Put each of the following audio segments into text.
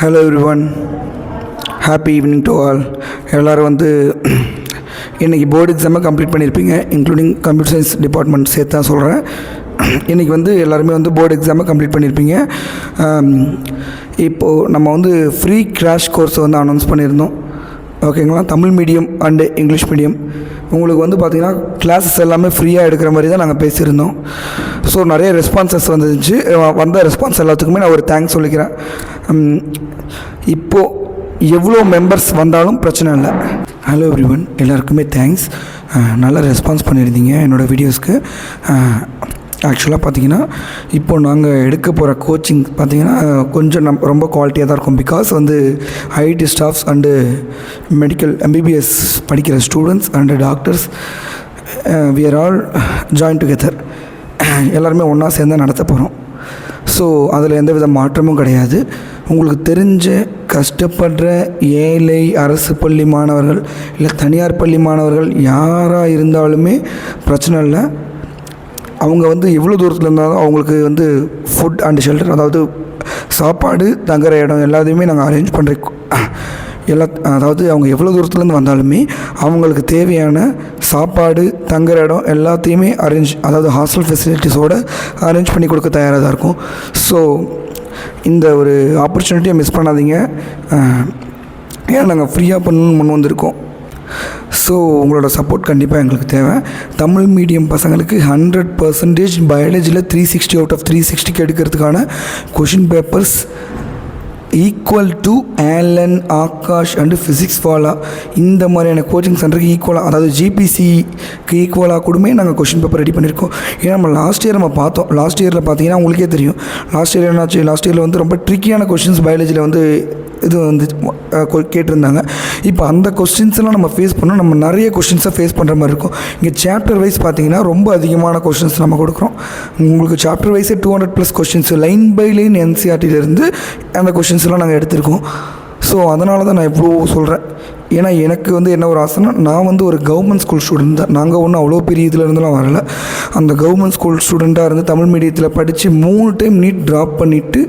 Hello everyone, happy evening to all. எல்லோரும் வந்து இன்றைக்கி போர்டு எக்ஸாமை கம்ப்ளீட் பண்ணியிருப்பீங்க, இன்க்ளூடிங் கம்ப்யூட்டர் சயின்ஸ் டிபார்ட்மெண்ட் சேர்த்து தான் சொல்கிறேன். இன்றைக்கி வந்து எல்லாருமே வந்து போர்டு எக்ஸாமை கம்ப்ளீட் பண்ணியிருப்பீங்க. இப்போது நம்ம வந்து ஃப்ரீ கிராஷ் கோர்ஸை வந்து அனௌன்ஸ் பண்ணியிருந்தோம், ஓகேங்களா? Tamil medium and English medium உங்களுக்கு வந்து பார்த்திங்கன்னா கிளாஸஸ் எல்லாமே ஃப்ரீயாக எடுக்கிற மாதிரி தான் நாங்கள் பேசியிருந்தோம். ஸோ நிறைய ரெஸ்பான்சஸ் வந்துச்சு. வந்த ரெஸ்பான்ஸ் எல்லாத்துக்குமே நான் ஒரு தேங்க்ஸ் சொல்லிக்கிறேன். இப்போது எவ்வளோ மெம்பர்ஸ் வந்தாலும் பிரச்சனை இல்லை. ஹலோ எவ்ரிவன், எல்லாருக்குமே தேங்க்ஸ். நல்லா ரெஸ்பான்ஸ் பண்ணியிருந்தீங்க என்னோடய வீடியோஸ்க்கு. ஆக்சுவலாக பார்த்தீங்கன்னா இப்போ நாங்கள் எடுக்க போகிற கோச்சிங் பார்த்திங்கன்னா கொஞ்சம் ரொம்ப குவாலிட்டியாக தான் இருக்கும். பிகாஸ் வந்து IT staffs and medical MBBS படிக்கிற students and doctors we are all join together. எல்லாருமே ஒன்றா சேர்ந்து நடத்த போகிறோம். ஸோ அதில் எந்த வித மாற்றமும் கிடையாது. உங்களுக்கு தெரிஞ்ச கஷ்டப்படுற ஏழை அரசு பள்ளி மாணவர்கள் இல்லை தனியார் பள்ளி மாணவர்கள் யாராக இருந்தாலுமே பிரச்சனை இல்லை. அவங்க வந்து எவ்வளோ தூரத்தில் இருந்தாலும் அவங்களுக்கு வந்து ஃபுட் அண்ட் ஷெல்டர், அதாவது சாப்பாடு தங்குற இடம் எல்லாத்தையுமே நாங்கள் அரேஞ்ச் பண்ணுறோம். அதாவது அவங்க எவ்வளோ தூரத்துலேருந்து வந்தாலுமே அவங்களுக்கு தேவையான சாப்பாடு தங்குற இடம் எல்லாத்தையுமே அதாவது ஹாஸ்டல் ஃபெசிலிட்டிஸோடு அரேஞ்ச் பண்ணி கொடுக்க தயாராக தான் இருக்கும். ஸோ இந்த ஒரு ஆப்பர்ச்சுனிட்டியை மிஸ் பண்ணாதீங்க. ஏன்னா நாங்கள் ஃப்ரீயாக பண்ணணும்னு முன் வந்திருக்கோம். ஸோ உங்களோட சப்போர்ட் கண்டிப்பாக எங்களுக்கு தேவை. தமிழ் மீடியம் பசங்களுக்கு 100% பயாலஜியில் 360 அவுட் ஆஃப் 360 எடுக்கிறதுக்கான question papers equal to Allen, Aakash and physics Wallah இந்த மாதிரியான கோச்சிங் சென்டருக்கு ஈக்குவலாக, அதாவது ஜிபிசிக்கு ஈக்குவலாக கூடமே நாங்கள் கொஷின் பேப்பர் ரெடி பண்ணியிருக்கோம். ஏன்னா நம்ம லாஸ்ட் இயர் பார்த்தோம். லாஸ்ட் இயரில் பார்த்தீங்கன்னா உங்களுக்கே தெரியும் லாஸ்ட் இயர் என்னாச்சு. லாஸ்ட் இயரில் வந்து ரொம்ப ட்ரிக்கியான கொஷின்ஸ் பயாலஜியில் வந்து இது வந்து கேட்டிருந்தாங்க. இப்போ அந்த கொஸ்டின்ஸ்லாம் நம்ம ஃபேஸ் பண்ணோம். நம்ம நிறைய கொஸ்டின்ஸை ஃபேஸ் பண்ணுற மாதிரி இருக்கும். இங்கே சாப்டர் வைஸ் பார்த்தீங்கன்னா ரொம்ப அதிகமான கொஸ்டின்ஸ் நம்ம கொடுக்குறோம். உங்களுக்கு சாப்டர் வைஸே 200+ கொஸ்டின்ஸ் லைன் பை லைன் என்சிஆர்டிலேருந்து அந்த கொஸ்டின்ஸ்லாம் நாங்கள் எடுத்திருக்கோம். ஸோ அதனால தான் நான் இவ்வளோ சொல்கிறேன். ஏன்னா எனக்கு வந்து என்ன ஒரு ஆசைன்னா, நான் வந்து ஒரு கவர்மெண்ட் ஸ்கூல் ஸ்டூடெண்ட் தான். நாங்கள் ஒன்றும் அவ்வளோ பெரிய இதில் இருந்தெல்லாம் வரல. அந்த கவர்மெண்ட் ஸ்கூல் ஸ்டூடெண்ட்டாக இருந்து தமிழ் மீடியத்தில் படித்து 3 டைம் நீட் ட்ராப் பண்ணிவிட்டு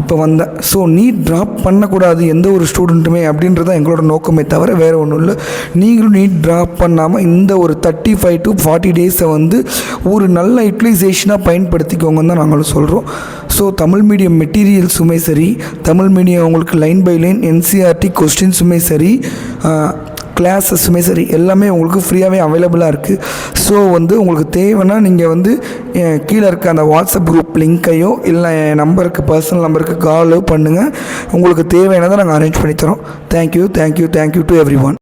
இப்போ வந்தேன். ஸோ நீட் ட்ராப் பண்ணக்கூடாது எந்த ஒரு ஸ்டூடெண்ட்டுமே அப்படின்றதான் எங்களோட நோக்கமே தவிர வேறு ஒன்றும் இல்லை. நீங்களும் நீட் ட்ராப் பண்ணாமல் இந்த ஒரு 35 to 40 டேஸை வந்து ஒரு நல்ல யூட்டிலைசேஷனாக பயன்படுத்திக்கோங்கன்னு தான் நாங்களும் சொல்கிறோம். ஸோ தமிழ் மீடியம் மெட்டீரியல்ஸுமே சரி, தமிழ் மீடியம் உங்களுக்கு லைன் பை லைன் என்சிஆர்டி கொஸ்டின்ஸுமே சரி, கிளாஸஸுமே சரி, எல்லாமே உங்களுக்கு ஃப்ரீயாகவே அவைலபிளாக இருக்குது. ஸோ வந்து உங்களுக்கு தேவைன்னா நீங்கள் வந்து கீழே இருக்க அந்த வாட்ஸ்அப் குரூப் லிங்க்கையோ இல்லை என் நம்பருக்கு, பர்சனல் நம்பருக்கு காலோ பண்ணுங்கள். உங்களுக்கு தேவையானதை நாங்கள் அரேஞ்ச் பண்ணித்தரோம். Thank you to every one.